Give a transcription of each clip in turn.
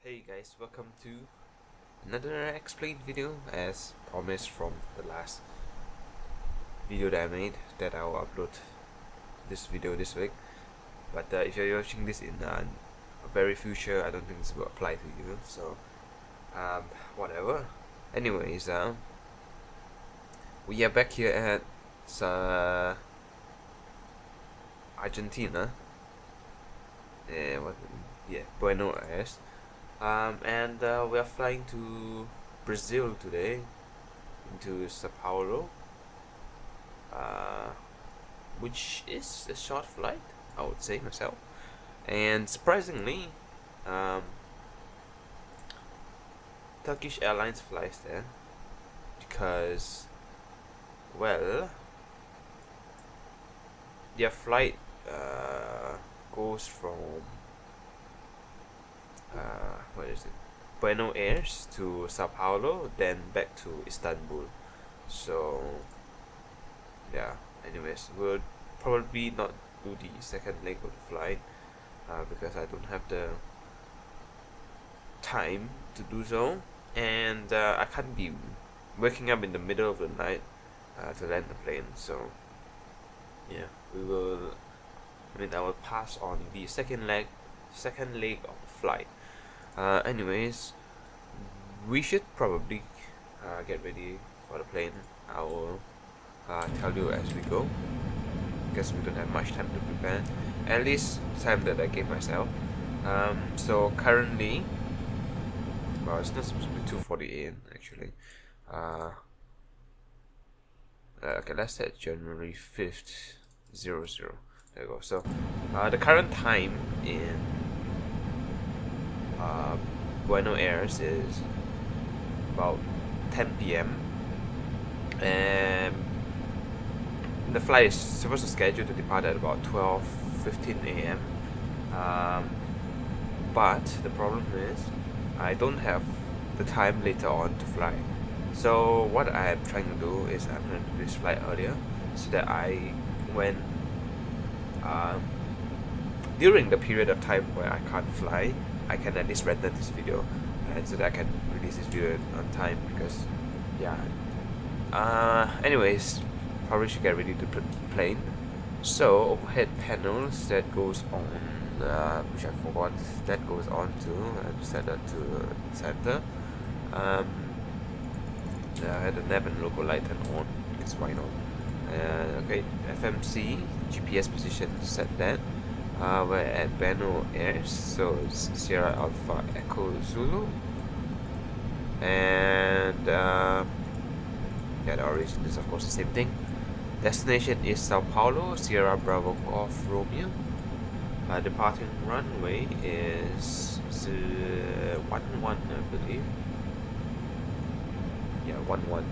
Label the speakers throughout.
Speaker 1: Hey guys, welcome to another explained video as promised from the last video that I made that I will upload this video this week. But if you're watching this in a very future, I don't think this will apply to you, so whatever. Anyways, we are back here at Argentina. Bueno Aires. And we are flying to Brazil today, into Sao Paulo, which is a short flight, I would say myself. And surprisingly, Turkish Airlines flies there because, well, their flight goes from what is it? Bueno Aires to Sao Paulo, then back to Istanbul. So yeah. Anyways, we'll probably not do the second leg of the flight because I don't have the time to do so, and I can't be waking up in the middle of the night to land the plane. So yeah, we will. I will pass on the second leg of the flight. Anyways, we should probably get ready for the plane. I will tell you as we go, because we don't have much time to prepare, at least time that I gave myself. So currently, well, it's not supposed to be 2:40 AM actually. Okay, let's set January 5th, 00. There we go. So the current time in Bueno Aires is about 10 PM, and the flight is supposed to schedule to depart at about 12:15 AM. But the problem is I don't have the time later on to fly. So what I am trying to do is I'm going to do this flight earlier, so that when during the period of time where I can't fly, I can at least render this video, and so that I can release this video on time, because yeah. Anyways, probably should get ready to plane. So overhead panels that goes on, which I forgot, that goes on to set that to center. I had the nav and logo light turned on. It's fine on. Okay, FMC GPS position, set that. We're at Bueno Aires, so it's Sierra Alpha Echo Zulu, and yeah, the origin is of course the same thing. Destination is Sao Paulo, Sierra Bravo Golf Romeo. Departing runway is 11, I believe. Yeah, 11.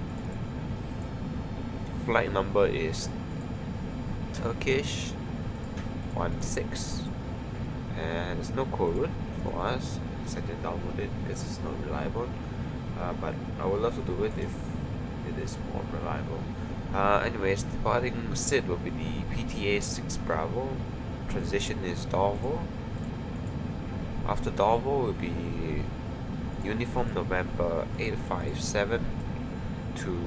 Speaker 1: Flight number is Turkish 16, and there's no code for us, so I didn't download it because it's not reliable, but I would love to do it if it is more reliable. Anyways, departing SID will be the PTA 6 Bravo. Transition is Darvo. After Darvo will be Uniform November 857 to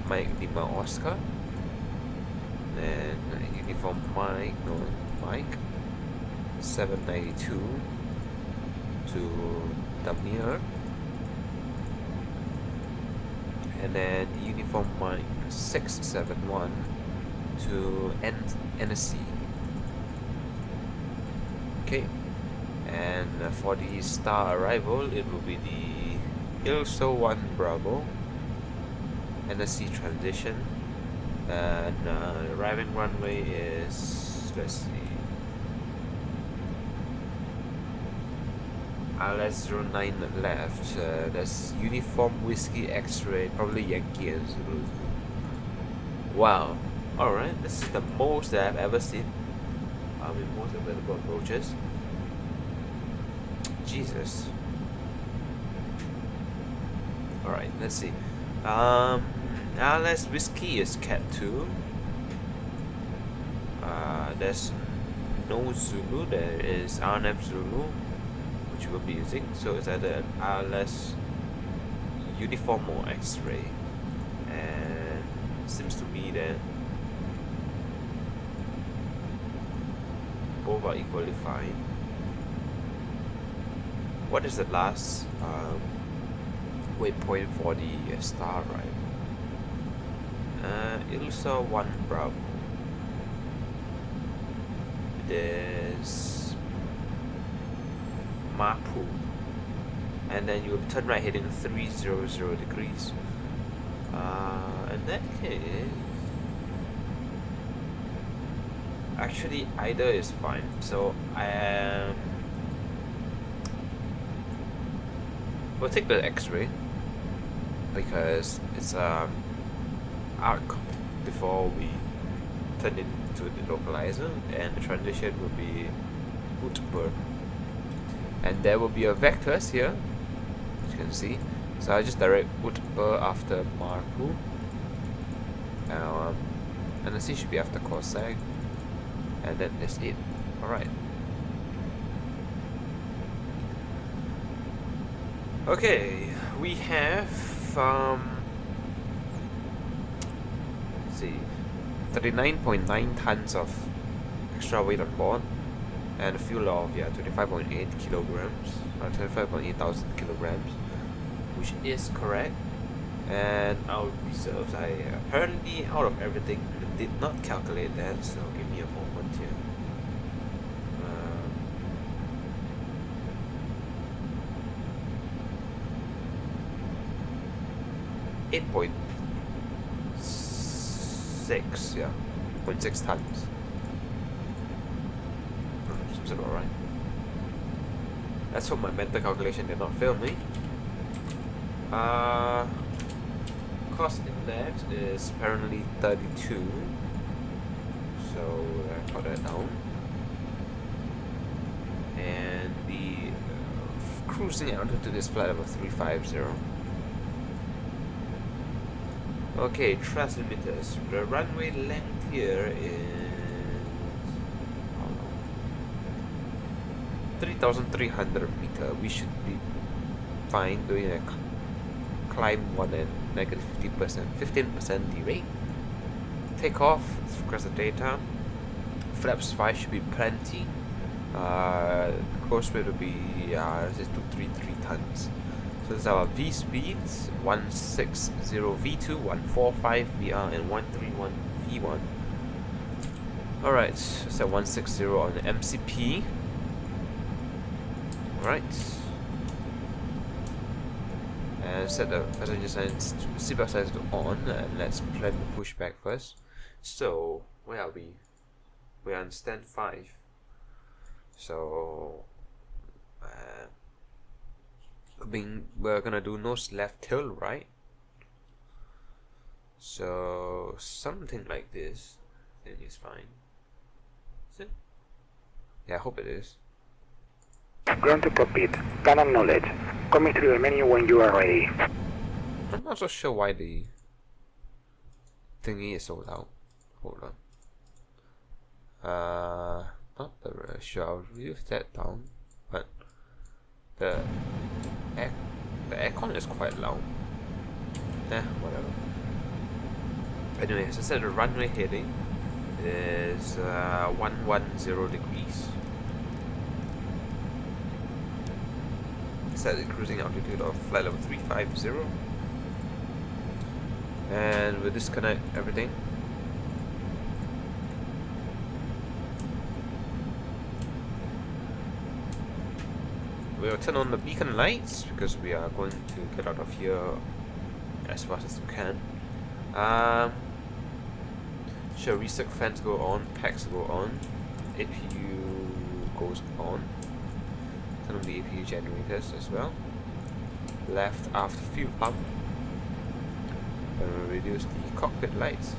Speaker 1: Mike Lima Oscar, and Uniform Mike 792 to Damir, and then Uniform Mike 671 to NSC. Okay, and for the star arrival, it will be the ILSO 1 Bravo NSC transition, and the arriving runway is, let's see, LS09 left. That's Uniform Whiskey X-Ray, probably Yankee and Zulu. Wow. Alright, this is the most that I've ever seen. With most available approaches. Jesus. Alright, let's see. LS Whiskey is Cat 2. There's no Zulu, there is RNF Zulu. which we'll be using. So it's either an RLS uniform or X-ray, and it seems to me that both are equally fine. What is the last waypoint for the star ride? Ilsa 1 Bravo. There's Mapu, and then you turn right heading 300 degrees. In that case, actually either is fine. So we'll take the X-ray because it's arc before we turn it to the localizer, and the transition will be Utbur, and there will be a vectors here, as you can see. So I just direct Utbur after Marpu, and the C should be after Cossack, and then that's it. Alright. Okay, we have let's see, 39.9 tons of extra weight on board, and a fuel of 25.8 kilograms, 25.8 thousand kilograms, which is correct. And our reserves, I apparently out of everything did not calculate that, so give me a moment here. 8.6, yeah, 0.6 tons. Seems about right. Let's hope my mental calculation did not fail me. Cost index is apparently 32, so I got that down. And the cruising altitude is flight level 350. Okay, thrust limiters. The runway length here is 3,300 meter. We should be fine doing a climb 1 and negative 15% derate. Takeoff, across the data. Flaps 5 should be plenty. Course weight will be 233 tons. So this is our V speeds: 160 V2, 145 VR, and 131 V1. Alright, so 160 on the MCP. Alright. And set the passenger signs, seatbelt signs to on, and let's plan the pushback first. So, where are we? We are on stand 5. So, we're gonna do nose left tail right. So something like this, then it's fine. Is it? Yeah, I hope it is.
Speaker 2: Ground to cockpit. Canon knowledge. Coming through the menu when you are ready.
Speaker 1: I'm not so sure why the thingy is so loud. Hold on. Not very sure. I'll reduce that down, but the aircon is quite loud. Whatever. Anyway, as I said, the runway heading is 110 degrees. Set the cruising altitude of flight level 350, and we'll disconnect everything. We'll turn on the beacon lights because we are going to get out of here as fast as we can. Sure, reset fans go on, packs go on, APU goes on. Turn on the APU generators as well. Left aft fuel pump. And we'll reduce the cockpit lights.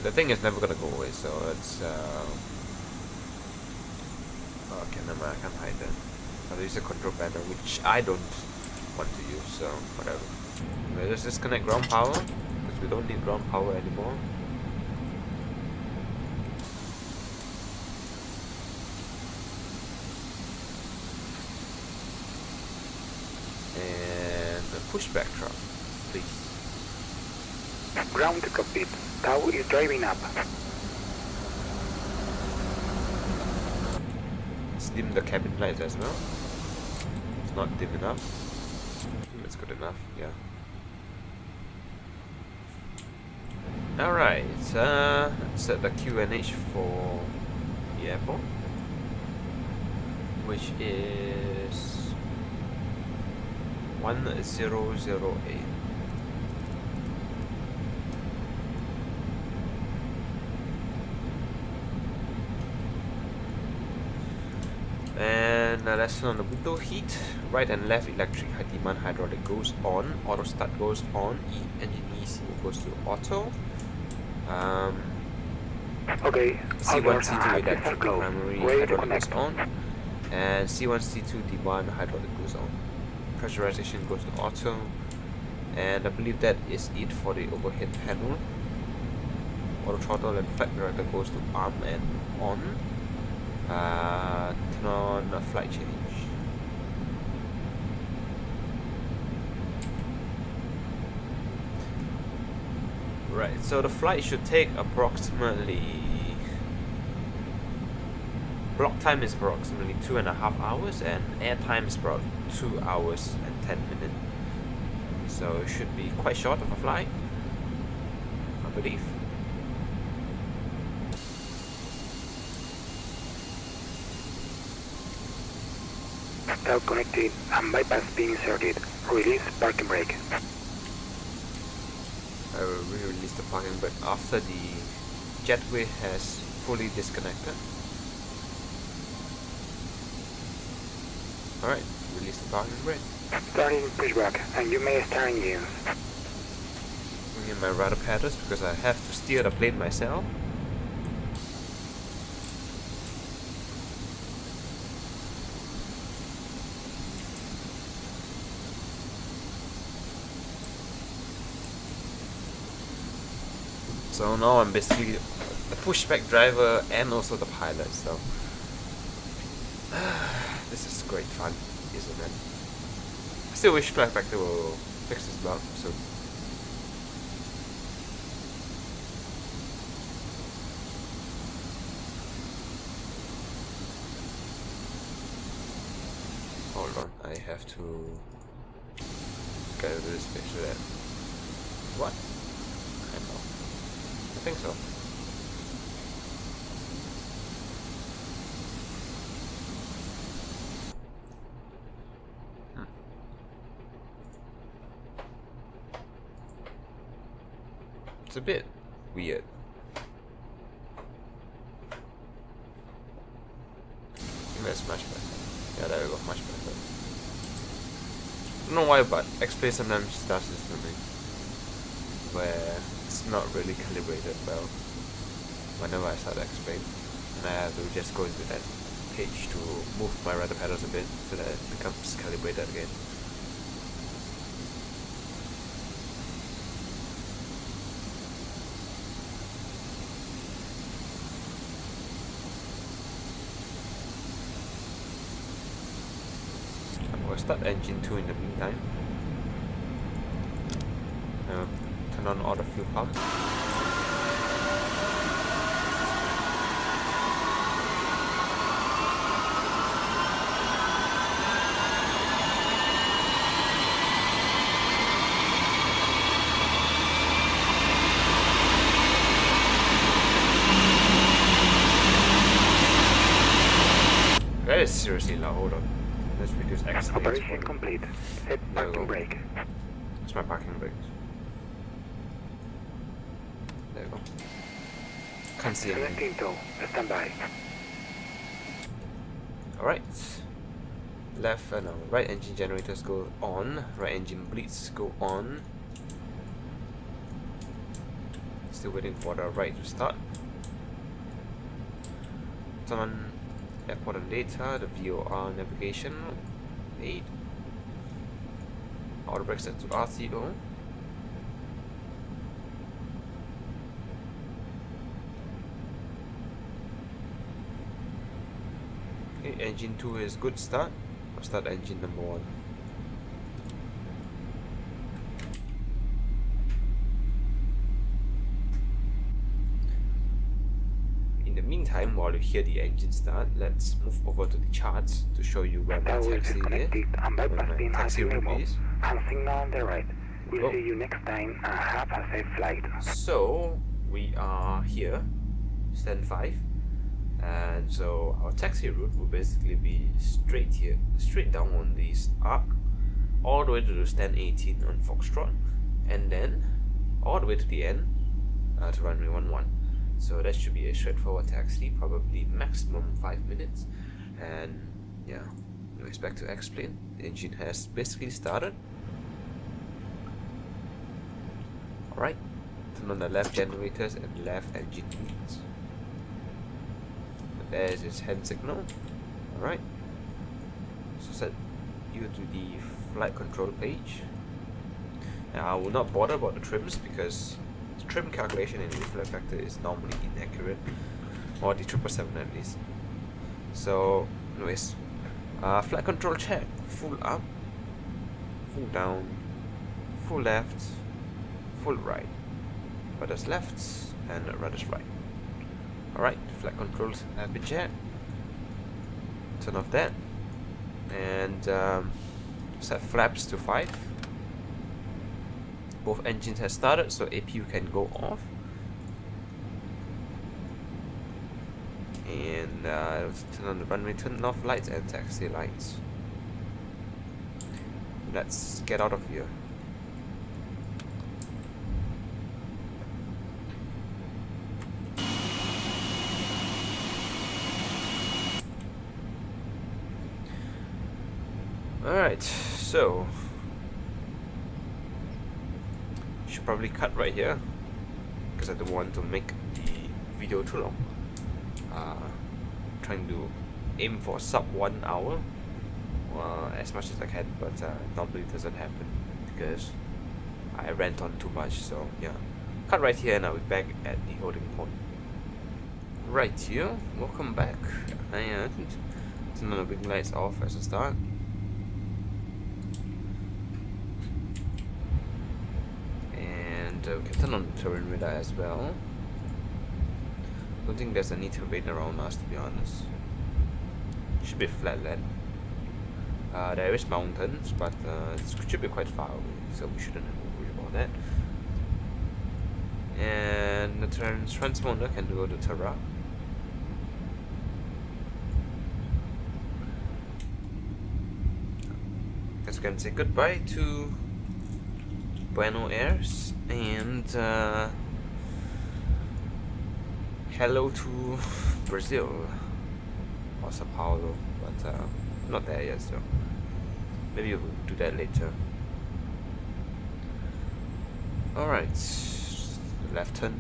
Speaker 1: The thing is never gonna go away, so it's okay, never mind, I can't hide that. I'll use a control panel, which I don't fun to use, so whatever. Let's disconnect ground power, because we don't need ground power anymore. And a pushback truck, please.
Speaker 2: Ground to cockpit. TOW is driving up.
Speaker 1: Let's dim the cabin lights as well. It's not dim enough. It's good enough, yeah. Alright, let's set the QNH for the airport, which is 1008. And let's turn on the window heat. Right and left electric high demand hydraulic goes on. Auto start goes on. Engine ECU goes to auto.
Speaker 2: Okay.
Speaker 1: C1, C2 electric primary hydraulic goes on. And C1, C2 demand hydraulic goes on. Pressurization goes to auto. And I believe that is it for the overhead panel. Auto throttle and flight director goes to arm and on. Turn on a flight change. Right, so the flight should take approximately, block time is approximately 2.5 hours and air time is about 2 hours and 10 minutes. So it should be quite short of a flight, I believe.
Speaker 2: TOW connected and bypass being inserted. Release parking brake.
Speaker 1: I will release the parking brake after the jetway has fully disconnected. Alright, release the parking brake.
Speaker 2: Starting pushback and you may start engines.
Speaker 1: Bring in my rudder paddles because I have to steer the plane myself. So now I'm basically the pushback driver and also the pilot, so this is great fun, isn't it? I still wish Flight Factor will fix this bug soon. Hold on, I have to get rid of this picture there. What? I know. I think so. It's a bit weird. That's much better. Yeah, there we go, much better. I don't know why, but XP sometimes does this to me, where it's not really calibrated well whenever I start XP, and I have to just go into that page to move my rudder pedals a bit so that it becomes calibrated again. I'll start engine 2 in the meantime. Turn on all the fuel pumps. That is seriously loud. Hold on. Let's reduce X.
Speaker 2: Operation complete. Set parking brake.
Speaker 1: That's my parking brakes. There we go. Can't see anything.
Speaker 2: Connecting TOW. Stand by.
Speaker 1: Alright. Left and right engine generators go on. Right engine bleeds go on. Still waiting for the right to start. Turn on airport and data, the VOR navigation 8. Auto brake set to RTO. Okay, engine 2 is good start. I'll start engine number 1. In the meantime, while you hear the engine start, let's move over to the charts to show you where my
Speaker 2: That wheel is
Speaker 1: taxi is,
Speaker 2: disconnected and
Speaker 1: where
Speaker 2: bypass
Speaker 1: my
Speaker 2: beam has
Speaker 1: taxi
Speaker 2: been
Speaker 1: route
Speaker 2: removed.
Speaker 1: is.
Speaker 2: And signal on the right. We'll
Speaker 1: Oh.
Speaker 2: see you next time and have a safe flight.
Speaker 1: So we are here, stand 5, and so our taxi route will basically be straight here, straight down on this arc, all the way to the stand 18 on Foxtrot, and then all the way to the end to runway 11. So that should be a straightforward taxi, probably maximum 5 minutes. And yeah, anyways, back to explain. The engine has basically started. Alright, turn on the left generators and left engine leads. There's its hand signal. Alright, so set you to the flight control page. Now I will not bother about the trims because the trim calculation in the reflect factor is normally inaccurate, or the 777 at least. So anyways, flight control check: full up, full down, full left, full right, rudder's left and rudder's right. Alright, flight controls have been checked. Turn off that and set flaps to 5. Both engines have started, so APU can go off. And turn on the runway turn off lights and taxi lights. Let's get out of here. Alright, so should probably cut right here because I don't want to make the video too long. Trying to aim for sub 1 hour as much as I can, but normally it doesn't happen because I rant on too much. So yeah, cut right here and I'll be back at the holding point. Right here, welcome back. And turn on the wing lights off as a start. We can turn on the terrain radar as well. Don't think there's any terrain around us, to be honest. Should be flat land. There is mountains, but it should be quite far away, so we shouldn't have to worry about that. And the transponder can go to Terra. Guess we can say goodbye to Bueno Airs and hello to Brazil or Sao Paulo, but not there yet, so maybe we'll do that later. Alright, left turn.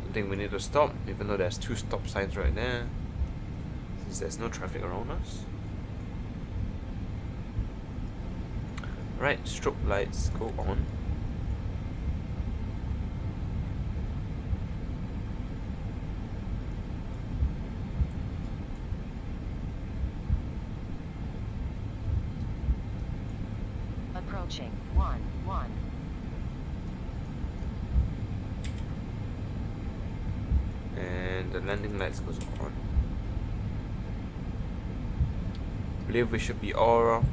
Speaker 1: I think we need to stop, even though there's 2 stop signs right there, since there's no traffic around us. Right, strobe lights go on.
Speaker 3: Approaching 1-1.
Speaker 1: And the landing lights goes on. I believe we should be all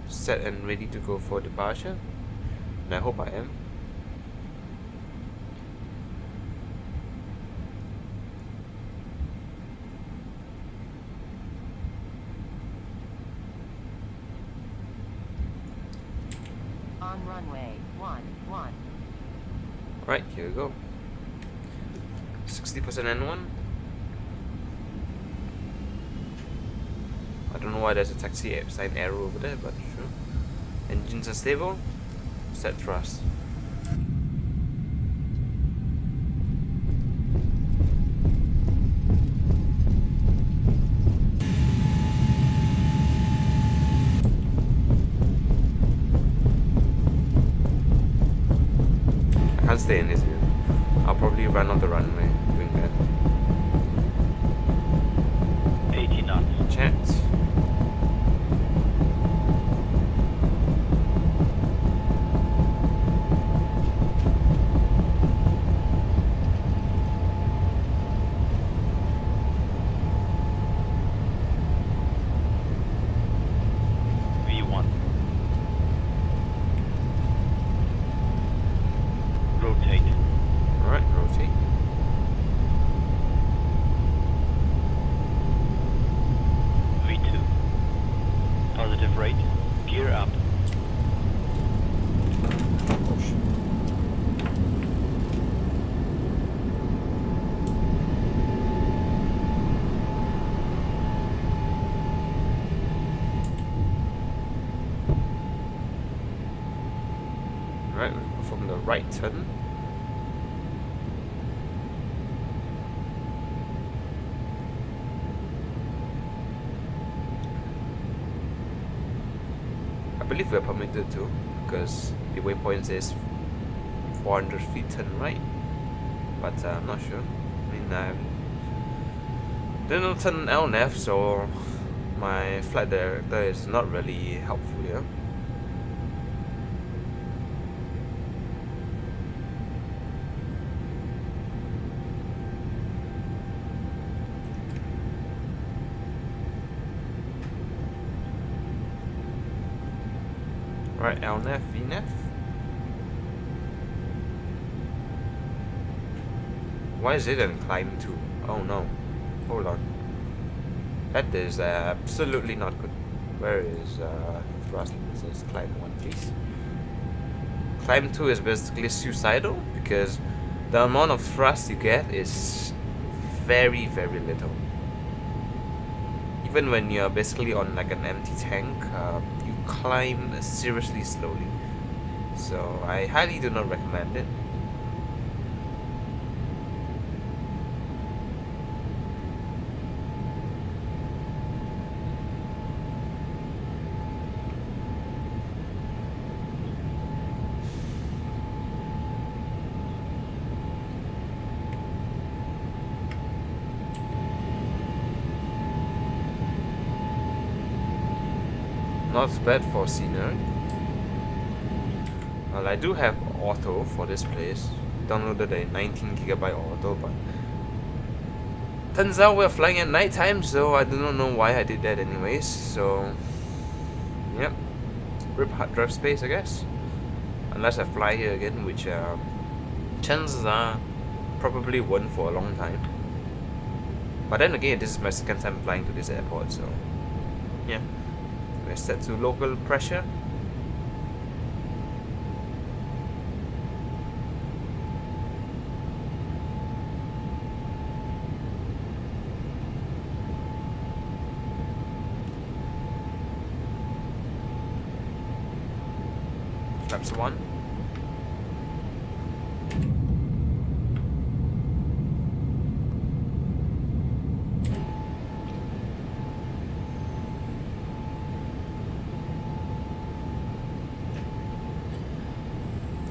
Speaker 1: set and ready to go for departure, and I hope I am.
Speaker 3: On runway 11.
Speaker 1: Right, here we go. 60% N1. I don't know why there's a taxi sign arrow over there, but sure. Engines are stable. Set thrust. stay in this view. I'll probably run off the runway doing that.
Speaker 4: 80 knots.
Speaker 1: Chance.
Speaker 4: V1. Rotate.
Speaker 1: Alright, rotate.
Speaker 4: V2. Positive rate. Gear up.
Speaker 1: Push. Right, from the right turn. I believe we are permitted to, because the waypoint says 400 feet turn right, but I'm not sure. I mean, I didn't turn LNAV, so my flight director is not really helpful here. Right, LNAV, VNAV. Why is it in climb 2? Oh no. Hold on. That is absolutely not good. Where is thrust? It says climb 1, please. Climb 2 is basically suicidal because the amount of thrust you get is very, very little. Even when you're basically on like an empty tank, you climb seriously slowly. So I highly do not recommend it. Not bad for scenery. Well, I do have auto for this place. Downloaded a 19GB auto, but turns out we're flying at night time, so I do not know why I did that anyways. So, yep, rip hard drive space, I guess. Unless I fly here again, which chances are probably won't for a long time. But then again, this is my second time flying to this airport, so yeah. We're set to local pressure. Flaps 1.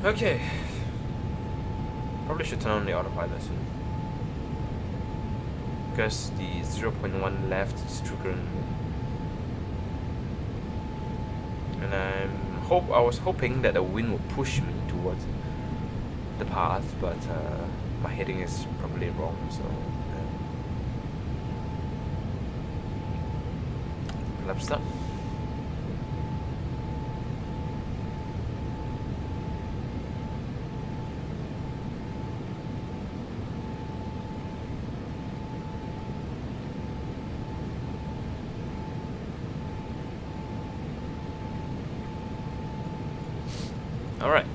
Speaker 1: Okay. Probably should turn on the autopilot soon. Because the 0.1 left is triggering. And I was hoping that the wind would push me towards the path, but my heading is probably wrong, so lap stop. All right. I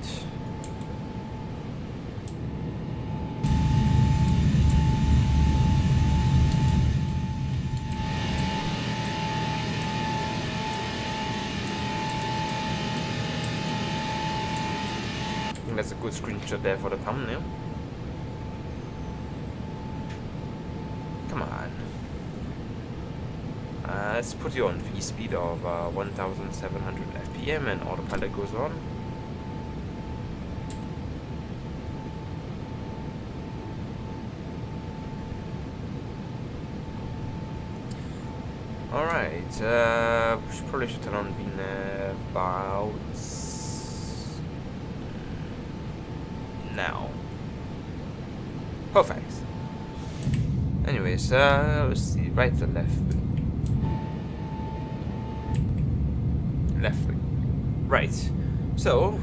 Speaker 1: think that's a good screenshot there for the thumbnail. Come on. Let's put you on V speed of 1700 FPM and autopilot goes on. Alright, probably should turn on VNAV about now. Perfect. Anyways, let's see, right to left. Left. Right. So,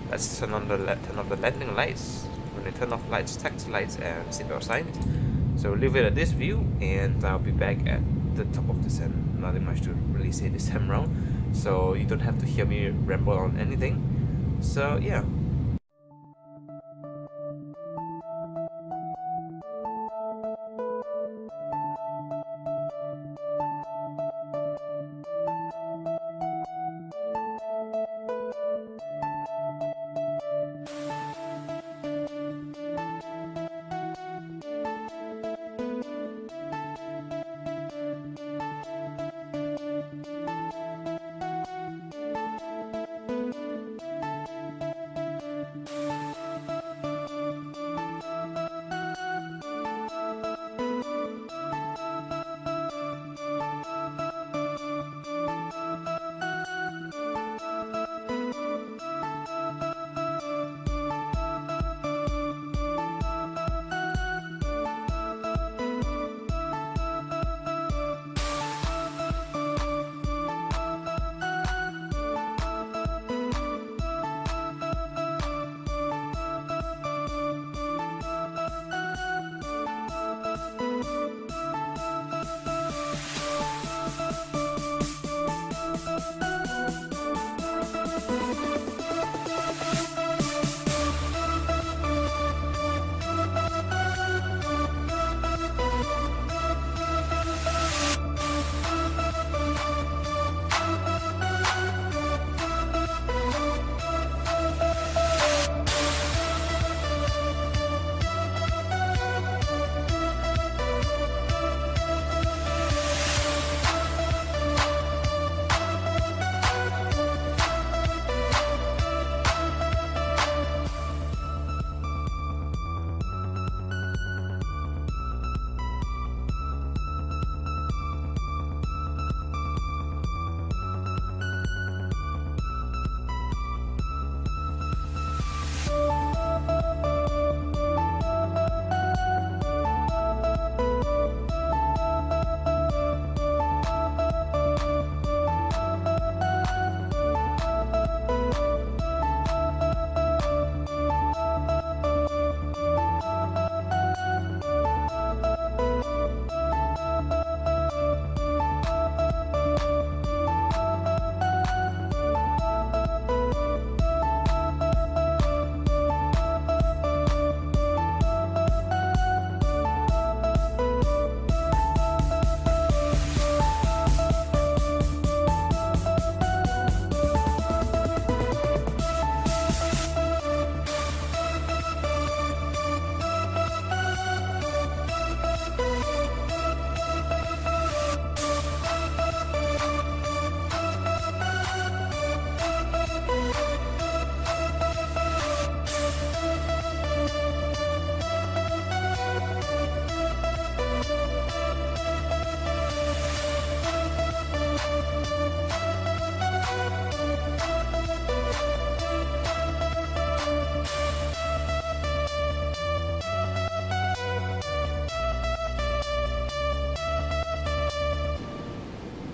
Speaker 1: let's turn off the landing lights. When they turn off lights, taxi lights, and seatbelt signs. So leave it at this view, and I'll be back at the top of descent. Nothing much to really say this time around, so you don't have to hear me ramble on anything. So yeah.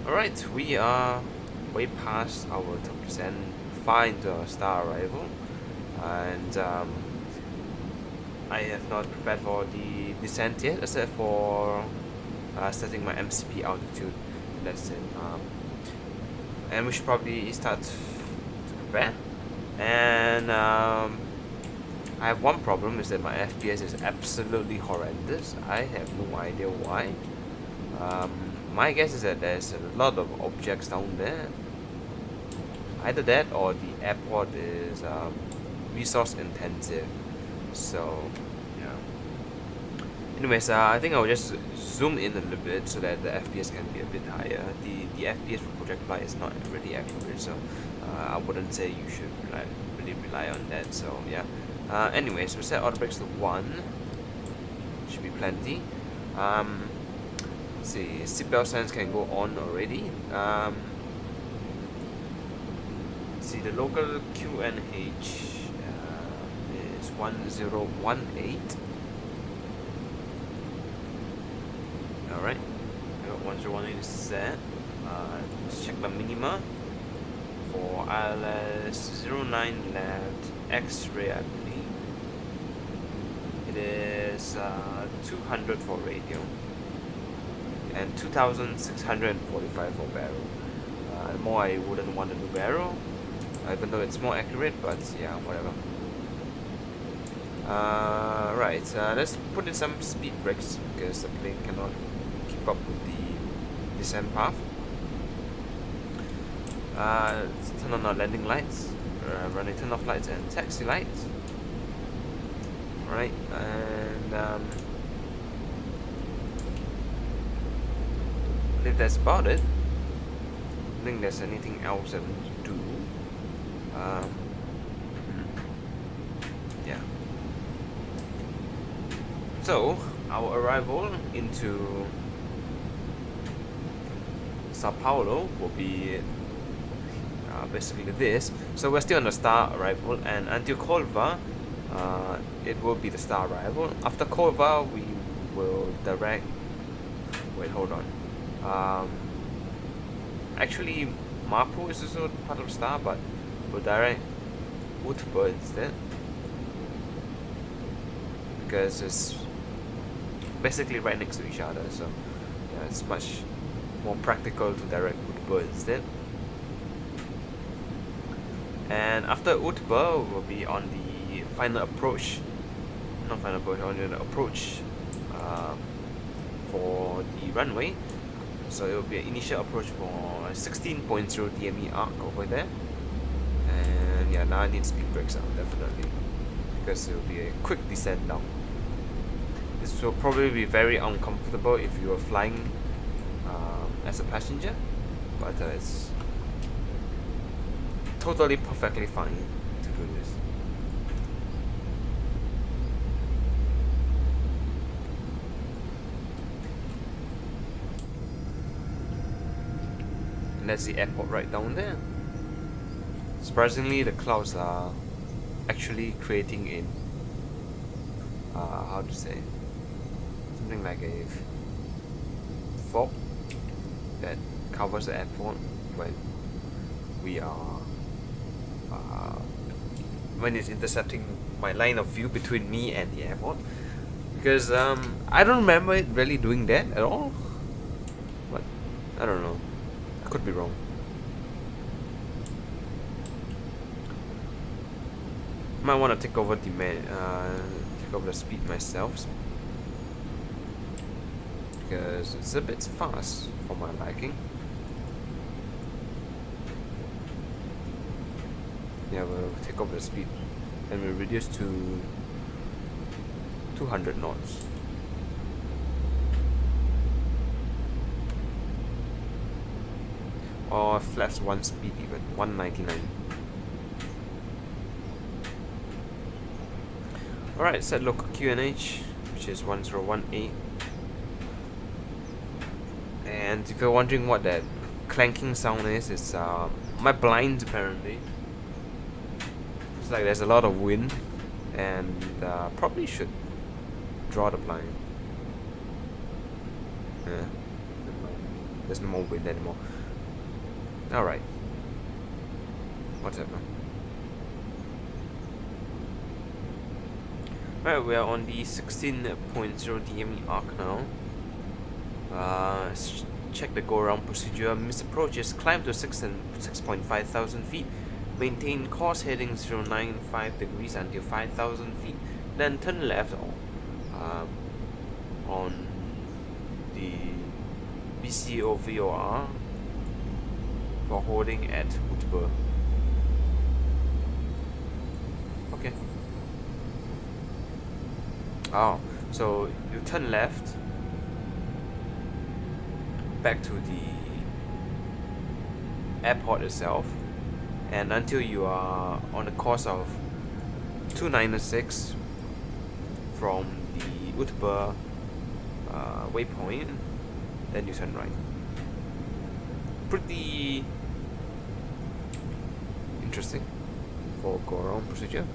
Speaker 1: Alright, we are way past our top percent, far into our star arrival, and I have not prepared for the descent yet, except for setting my MCP altitude. That's it. And we should probably start to prepare. And I have one problem, is that my FPS is absolutely horrendous. I have no idea why. My guess is that there's a lot of objects down there. Either that or the airport is resource intensive. So yeah. Anyways, I think I'll just zoom in a little bit so that the FPS can be a bit higher. The FPS for Project Fly is not really accurate, so I wouldn't say you should really rely on that. So yeah. Anyways, we'll set auto brakes to 1. Should be plenty. see, seatbelt signs can go on already. See, the local QNH is 1018. Alright, 1018 is set. Let's check the minima for ILS 09 left X-ray, I believe. It is 200 for radio and 2645 for barrel. More I wouldn't want to do barrel, even though it's more accurate, but yeah, whatever. Right, let's put in some speed brakes because the plane cannot keep up with the descent path. Let's turn on our landing lights, running turn off lights and taxi lights. Right, and I think that's about it. I don't think there's anything else that we need to do. Yeah. So our arrival into Sao Paulo will be basically this. So we're still on the star arrival, and until Colva, it will be the star arrival. After Colva, we will direct. Wait, hold on. Actually, Mapu is also part of star, but we'll direct Utba instead because it's basically right next to each other. So yeah, it's much more practical to direct Utba instead. And after Utba, we'll be on the final approach. Not final approach, on the approach for the runway. So it will be an initial approach for 16.0 DME arc over there. And yeah, now I need speed brakes out, definitely, because it will be a quick descent down. This will probably be very uncomfortable if you are flying as a passenger, but it's totally perfectly fine to do this. And that's the airport right down there. Surprisingly, the clouds are actually creating in how to say, something like a fog that covers the airport when we are when it's intercepting my line of view between me and the airport, because I don't remember it really doing that at all, but I don't know, I could be wrong. Might want to take over the speed myself, because it's a bit fast for my liking. Yeah, we'll take over the speed and we'll reduce to 200 knots. Or flaps one speed even, 199. Alright, set local QNH, which is 1018. And if you're wondering what that clanking sound is, it's my blinds apparently. It's like there's a lot of wind, and probably should draw the blind. Yeah, there's no more wind anymore. Alright, whatever. Right, we are on the 16.0 DME arc now. Check the go around procedure. Miss approaches, climb to 6.5 thousand feet. Maintain course heading 095 degrees until 5,000 feet. Then turn left on the BCOVOR for holding at Utba. Okay. Oh, so you turn left back to the airport itself, and until you are on the course of 296 from the Utba waypoint, then you turn right. Pretty interesting for go around procedure.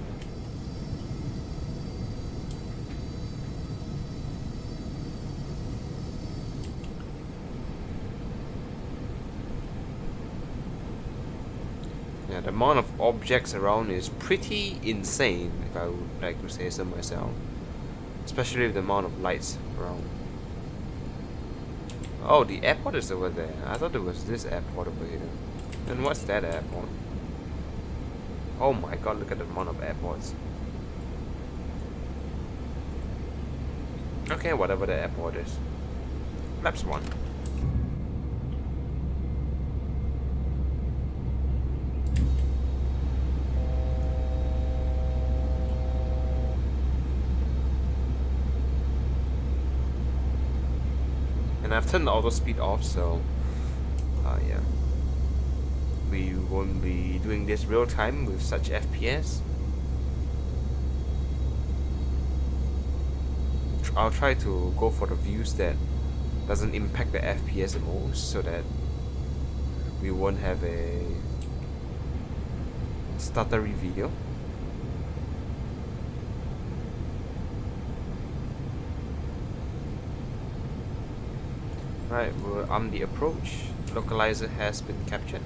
Speaker 1: Yeah, the amount of objects around is pretty insane, if I would like to say so myself. Especially with the amount of lights around. Oh, the airport is over there. I thought it was this airport over here. And what's that airport? Oh my god, look at the amount of airports. Okay, whatever the airport is. Flaps 1. And I've turned the auto speed off, so yeah, we won't be doing this real time with such FPS. I'll try to go for the views that doesn't impact the FPS the most, so that we won't have a stuttery video. Right, we're on the approach. Localizer has been captured.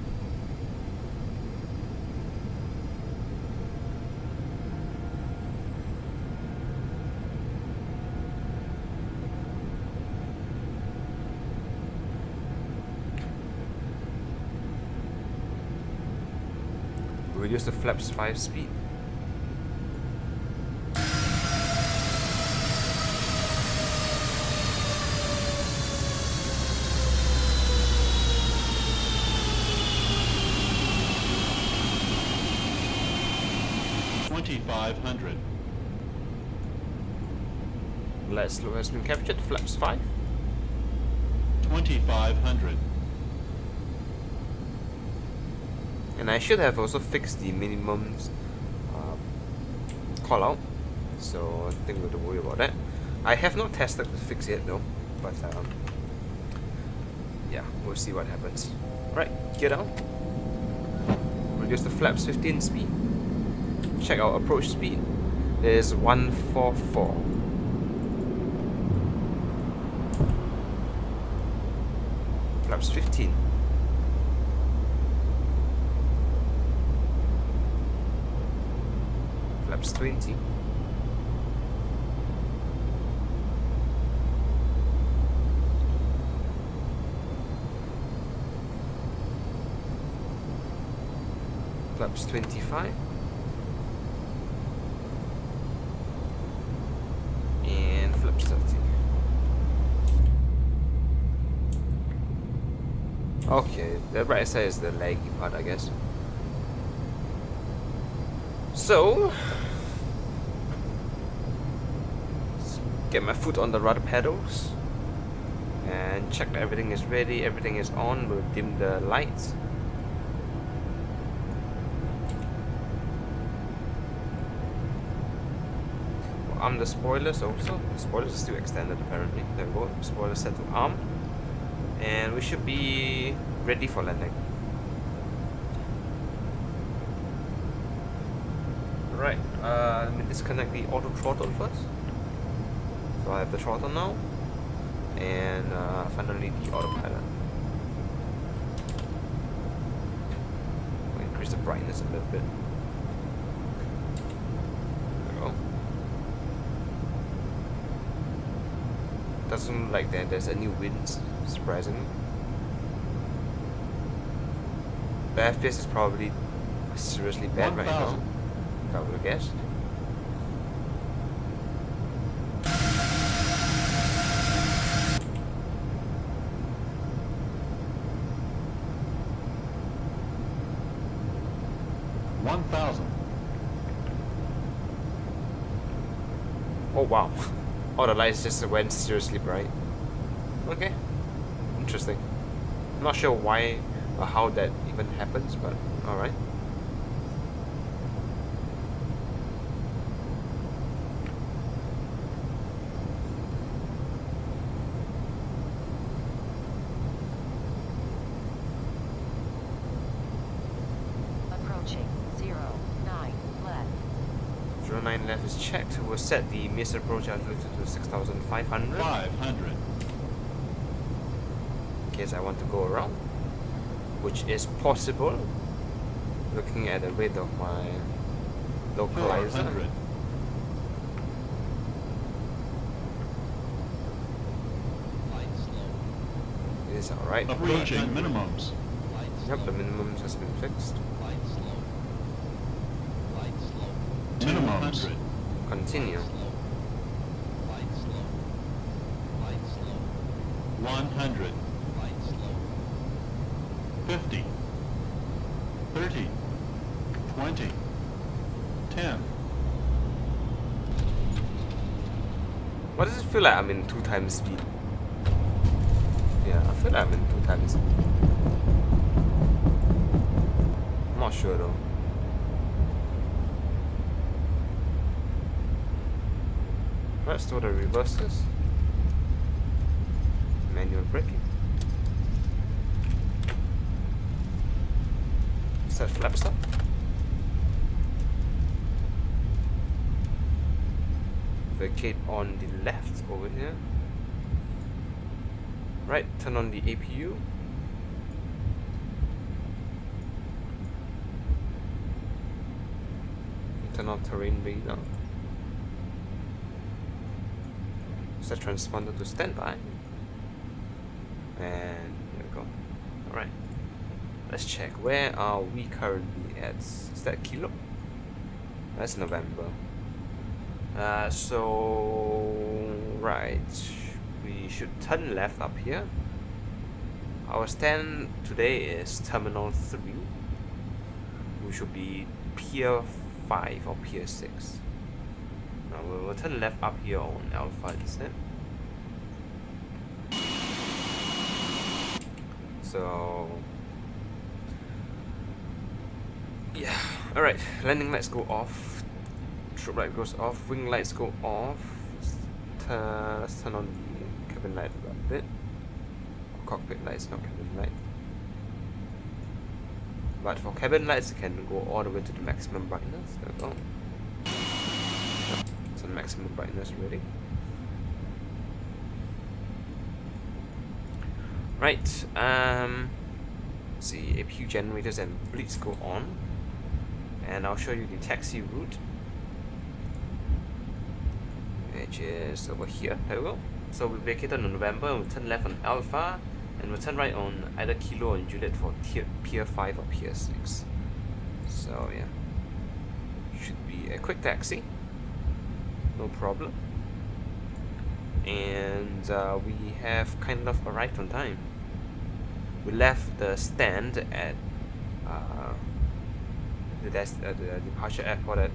Speaker 1: Reduce the flaps 5 speed. Light slow has been captured. Flaps 5.
Speaker 5: 2500.
Speaker 1: And I should have also fixed the minimums call out, so I think we don't worry about that. I have not tested to fix it though, but yeah, we'll see what happens. Right, gear down. Reduce the flaps 15 speed. Check our approach speed. It is 144. Flaps 15. Flaps 20. Flaps 25. And flaps 30. Okay, the right side is the laggy part, I guess. So, let's get my foot on the rudder pedals and check that everything is ready, everything is on. We'll dim the lights. We'll arm the spoilers also. The spoilers are still extended apparently. There we go. Spoiler set to arm. And we should be ready for landing. Right, let me disconnect the auto throttle first. So I have the throttle now, and finally the autopilot. I'll increase the brightness a little bit. There we go. Doesn't look like there's any winds, surprisingly. The FPS is probably seriously bad right now, if I would have guessed. Oh wow. Oh, the lights just went seriously bright. Okay. Interesting. I'm not sure why or how that even happens, but alright. left is checked. We'll set the missile approach altitude to 6,500
Speaker 5: 500.
Speaker 1: in case I want to go around, which is possible looking at the rate of my localizer.
Speaker 5: 400.
Speaker 1: It is alright.
Speaker 5: Approaching minimums.
Speaker 1: Yep, the minimum has been fixed.
Speaker 5: Minimums.
Speaker 1: Continue.
Speaker 5: 100. 50. 30. 20. 10.
Speaker 1: Why does it feel like I'm in 2 times speed? Yeah, I feel like I'm in 2 times speed. I'm not sure though. Let's do the reverses. Manual braking. Set flaps up. Vacate on the left over here. Right, turn on the APU. Turn on terrain radar. Set transponder to standby. And there we go. Alright. Let's check. Where are we currently at? Is that kilo? That's November. Right. We should turn left up here. Our stand today is Terminal 3. We should be Pier 5 or Pier 6. Now we'll turn left up here on Alpha instead. So yeah, alright, landing lights go off, strobe light goes off, wing lights go off. Let's turn on the cabin light a bit. Cockpit lights, not cabin light. But for cabin lights, it can go all the way to the maximum brightness. There we go. So the maximum brightness already. Right, see, APU generators and bleeds go on, and I'll show you the taxi route, which is over here. There we go. So we vacated on November, we'll turn left on Alpha, and we'll turn right on either Kilo or Juliet for Pier 5 or Pier 6. So yeah, should be a quick taxi, no problem. And we have kind of arrived on time. We left the stand at the departure airport at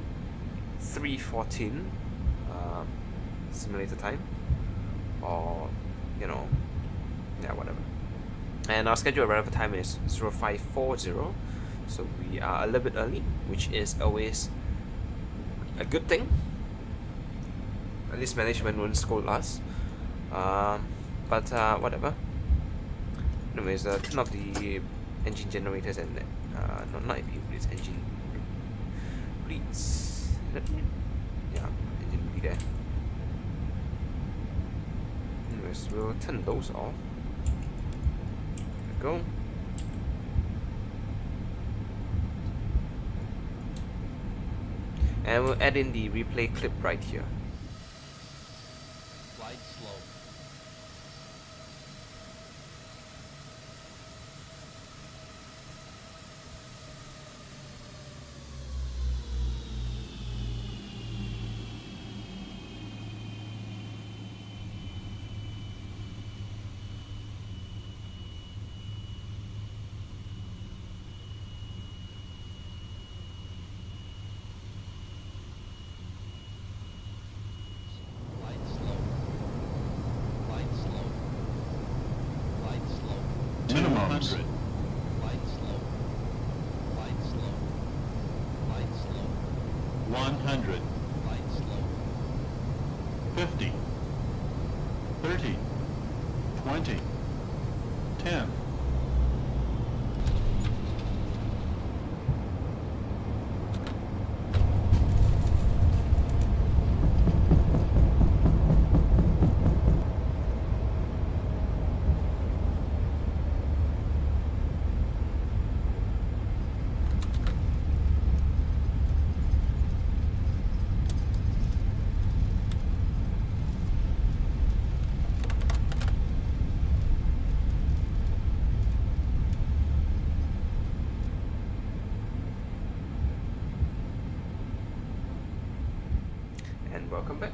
Speaker 1: 3:14 simulator time, or you know, yeah, whatever. And our scheduled arrival time is 0540, so we are a little bit early, which is always a good thing. At least management won't scold us. But whatever. Anyways, turn off the engine generators and no, not APU bleeds, engine bleeds. Yeah, engine will be there. Anyways, we'll turn those off. There we go. And we'll add in the replay clip right here.
Speaker 5: Flight slow. Minimums. 100. Light slow. Light slow. Light slow. 100. Light slow. 50. 30. 20. 10.
Speaker 1: welcome back.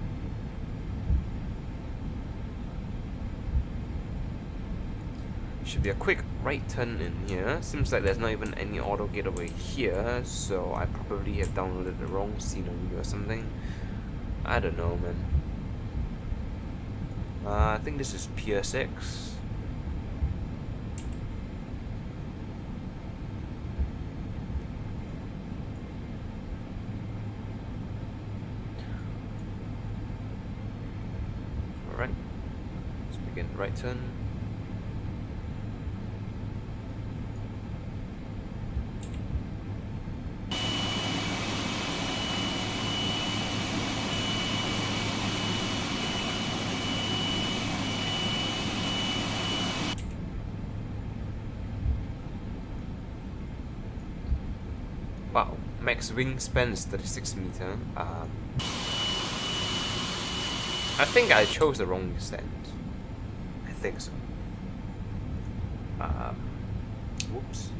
Speaker 1: Should be a quick right turn in here. Seems like there's not even any auto gate over here, so I probably have downloaded the wrong scenery or something. I don't know, man. I think this is Pier 6. Alright, let's begin right turn. Wow, max wingspan is 36 meter. I think I chose the wrong stand. I think so. Whoops.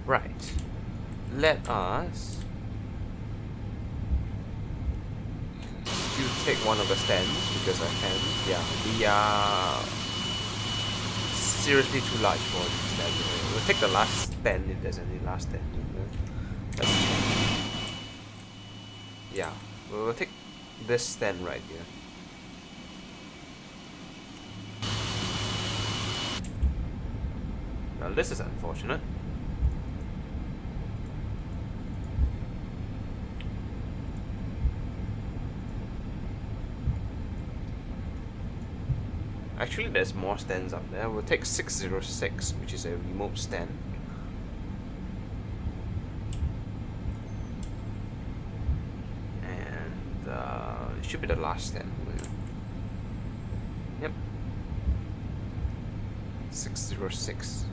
Speaker 1: Right. Let us still take one of the stands because I can. Yeah, we are seriously too large for this stand. We'll take the last stand if there's any last stand. Let's check. Yeah, we'll take this stand right here. Well, this is unfortunate. Actually, there's more stands up there. We'll take 606, which is a remote stand. And it should be the last stand. Yep. 606.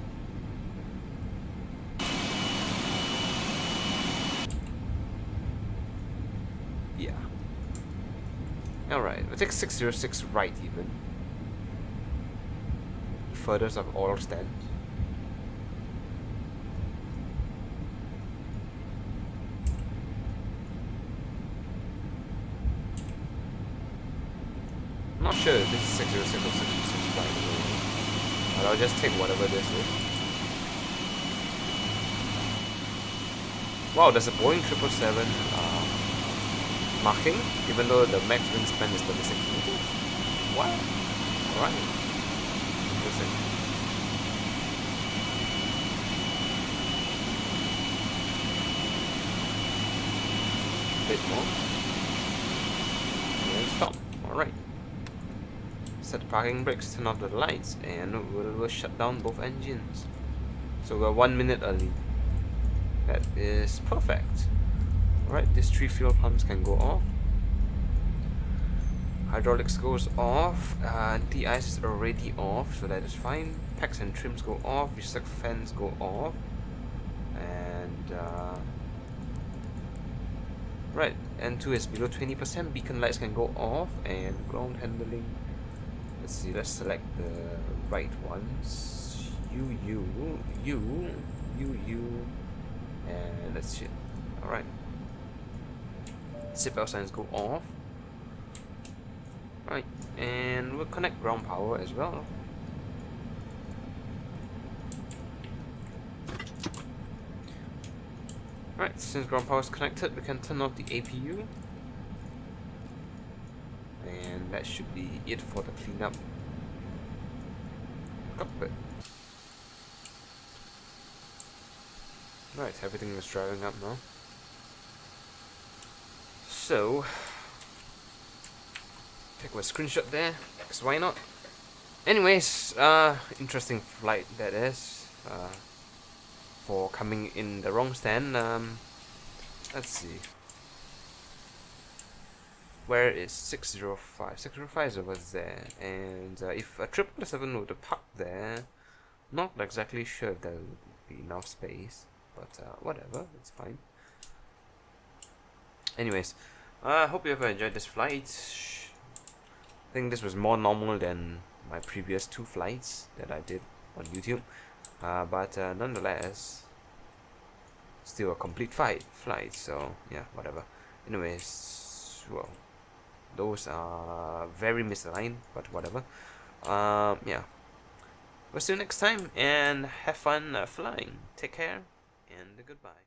Speaker 1: Yeah. Alright, we'll take 606 right even. Furthest of all stands. I'm not sure if this is 606 or 606 right away, but I'll just take whatever this is. Wow, there's a Boeing 777 marking, even though the max wingspan is 36 meters. What? Alright. Interesting. Bit more. And stop. Alright. Set the parking brakes, turn off the lights, and we'll shut down both engines. So we're 1 minute early. That is perfect. Alright, these 3 fuel pumps can go off. Hydraulics goes off. THY is already off, so that is fine. Packs and trims go off. Restuck fans go off. And right, N2 is below 20%. Beacon lights can go off, and ground handling. Let's see. Let's select the right ones. U, and let's see. All right. Seatbelt signs go off. Right, and we'll connect ground power as well. Right, since ground power is connected, we can turn off the APU. And that should be it for the cleanup cockpit. Right, everything is driving up now. So, take my screenshot there, because why not? Anyways, interesting flight that is. For coming in the wrong stand. Let's see. Where is 605? 605 is over there. And if a 777 were to park there, not exactly sure if there would be enough space. But whatever, it's fine. Anyways, I hope you ever enjoyed this flight. I think this was more normal than my previous 2 flights that I did on YouTube. But nonetheless, still a complete flight. So yeah, whatever. Anyways, well, those are very misaligned, but whatever. Yeah, we'll see you next time, and have fun flying. Take care, and goodbye.